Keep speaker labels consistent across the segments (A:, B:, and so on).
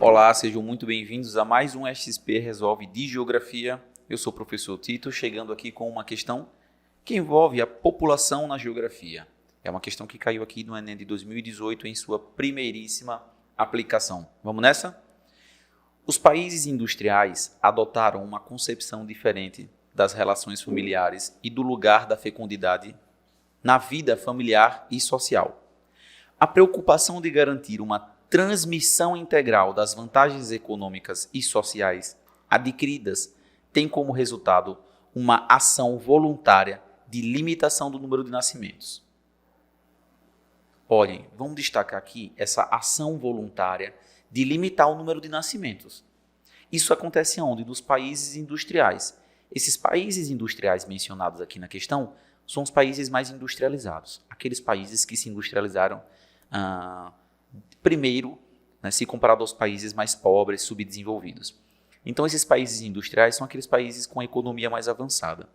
A: Olá, sejam muito bem-vindos a mais um XP Resolve de Geografia. Eu sou o professor Tito, chegando aqui com uma questão que envolve a população na geografia. É uma questão que caiu aqui no Enem de 2018 em sua primeiríssima aplicação. Vamos nessa? Os países industriais adotaram uma concepção diferente das relações familiares e do lugar da fecundidade na vida familiar e social. A preocupação de garantir uma transmissão integral das vantagens econômicas e sociais adquiridas tem como resultado uma ação voluntária de limitação do número de nascimentos. Olhem, vamos destacar aqui essa ação voluntária de limitar o número de nascimentos. Isso acontece onde? Nos países industriais. Esses países industriais mencionados aqui na questão são os países mais industrializados, aqueles países que se industrializaram primeiro, né, se comparado aos países mais pobres, subdesenvolvidos. Então, esses países industriais são aqueles países com economia mais avançada.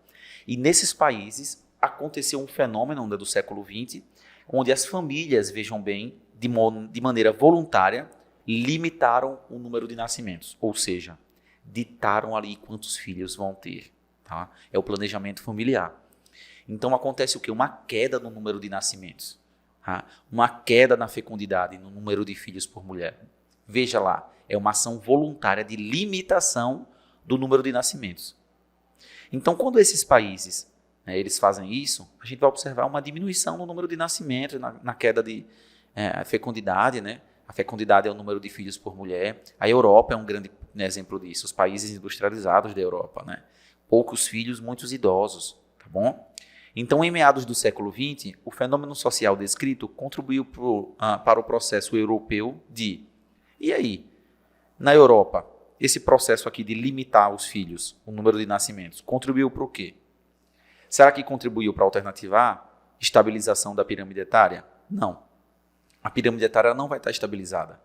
A: E nesses países aconteceu um fenômeno do século XX, onde as famílias, vejam bem, de maneira voluntária, limitaram o número de nascimentos, ou seja, ditaram ali quantos filhos vão ter. Tá? É o planejamento familiar. Então, acontece o quê? Uma queda no número de nascimentos. Uma queda na fecundidade, no número de filhos por mulher. Veja lá, é uma ação voluntária de limitação do número de nascimentos. Então, quando esses países eles fazem isso, a gente vai observar uma diminuição no número de nascimentos, na queda de fecundidade. Né? A fecundidade é o número de filhos por mulher. A Europa é um grande exemplo disso, os países industrializados da Europa. Né? Poucos filhos, muitos idosos. Tá bom? Então, em meados do século XX, o fenômeno social descrito contribuiu para o processo europeu de... E aí, na Europa, esse processo aqui de limitar os filhos, o número de nascimentos, contribuiu para o quê? Será que contribuiu para a alternativa A? Estabilização da pirâmide etária? Não. A pirâmide etária não vai estar estabilizada.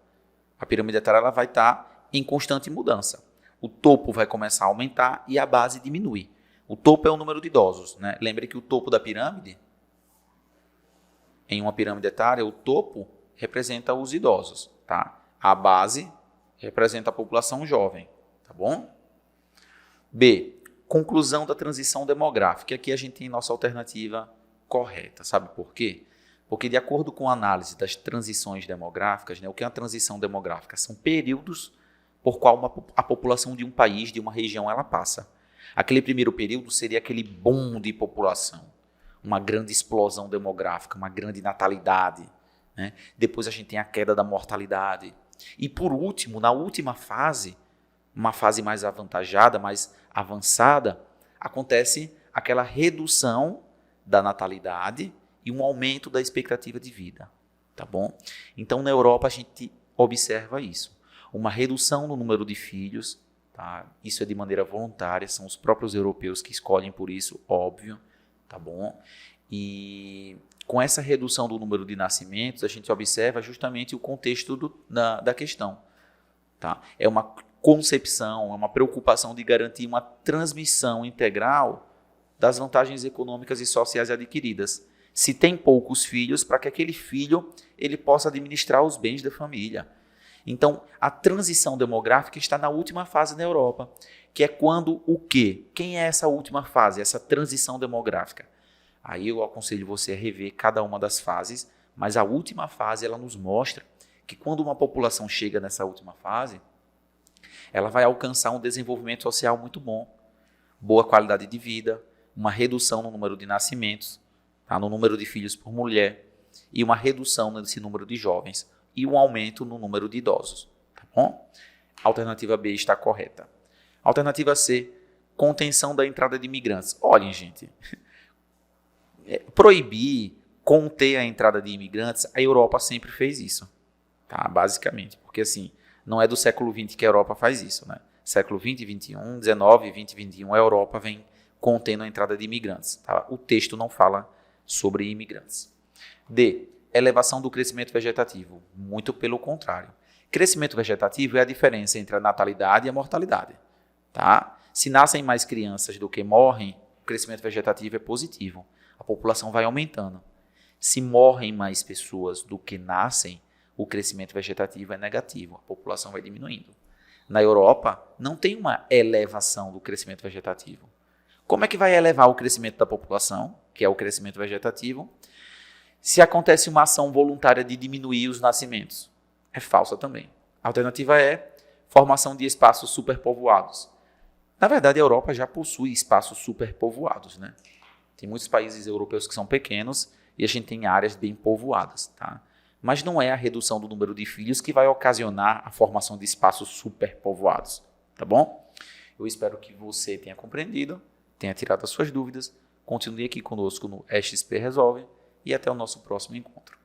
A: A pirâmide etária ela vai estar em constante mudança. O topo vai começar a aumentar e a base diminui. O topo é o número de idosos. Né? Lembre que o topo da pirâmide, em uma pirâmide etária, o topo representa os idosos. Tá? A base representa a população jovem. Tá bom? B. Conclusão da transição demográfica. Aqui a gente tem nossa alternativa correta. Sabe por quê? Porque de acordo com a análise das transições demográficas, né, o que é a transição demográfica? São períodos por qual a população de um país, de uma região, ela passa. Aquele primeiro período seria aquele boom de população, uma grande explosão demográfica, uma grande natalidade. Né? Depois a gente tem a queda da mortalidade. E por último, na última fase, uma fase mais avantajada, mais avançada, acontece aquela redução da natalidade e um aumento da expectativa de vida. Tá bom? Então, na Europa, a gente observa isso. Uma redução no número de filhos. Tá? Isso é de maneira voluntária, são os próprios europeus que escolhem por isso, óbvio, tá bom? E com essa redução do número de nascimentos, a gente observa justamente o contexto da questão. Tá? É uma concepção, é uma preocupação de garantir uma transmissão integral das vantagens econômicas e sociais adquiridas. Se tem poucos filhos, para que aquele filho ele possa administrar os bens da família. Então, a transição demográfica está na última fase na Europa, que é quando o quê? Quem é essa última fase, essa transição demográfica? Aí eu aconselho você a rever cada uma das fases, mas a última fase ela nos mostra que quando uma população chega nessa última fase, ela vai alcançar um desenvolvimento social muito bom, boa qualidade de vida, uma redução no número de nascimentos, tá? No número de filhos por mulher e uma redução nesse número de jovens. E um aumento no número de idosos. Tá bom? A alternativa B está correta. Alternativa C, contenção da entrada de imigrantes. Olhem, gente, proibir, conter a entrada de imigrantes, a Europa sempre fez isso. Tá? Basicamente, porque assim, não é do século XX que a Europa faz isso. Né? Século XX, XXI, XIX, XX, XXI, a Europa vem contendo a entrada de imigrantes. Tá? O texto não fala sobre imigrantes. D. Elevação do crescimento vegetativo. Muito pelo contrário. Crescimento vegetativo é a diferença entre a natalidade e a mortalidade. Tá? Se nascem mais crianças do que morrem, o crescimento vegetativo é positivo. A população vai aumentando. Se morrem mais pessoas do que nascem, o crescimento vegetativo é negativo, a população vai diminuindo. Na Europa, não tem uma elevação do crescimento vegetativo. Como é que vai elevar o crescimento da população, que é o crescimento vegetativo, se acontece uma ação voluntária de diminuir os nascimentos? É falsa também. A alternativa é formação de espaços superpovoados. Na verdade, a Europa já possui espaços superpovoados, né? Tem muitos países europeus que são pequenos e a gente tem áreas bem povoadas, tá? Mas não é a redução do número de filhos que vai ocasionar a formação de espaços superpovoados, tá bom? Eu espero que você tenha compreendido, tenha tirado as suas dúvidas. Continue aqui conosco no XP Resolve e até o nosso próximo encontro.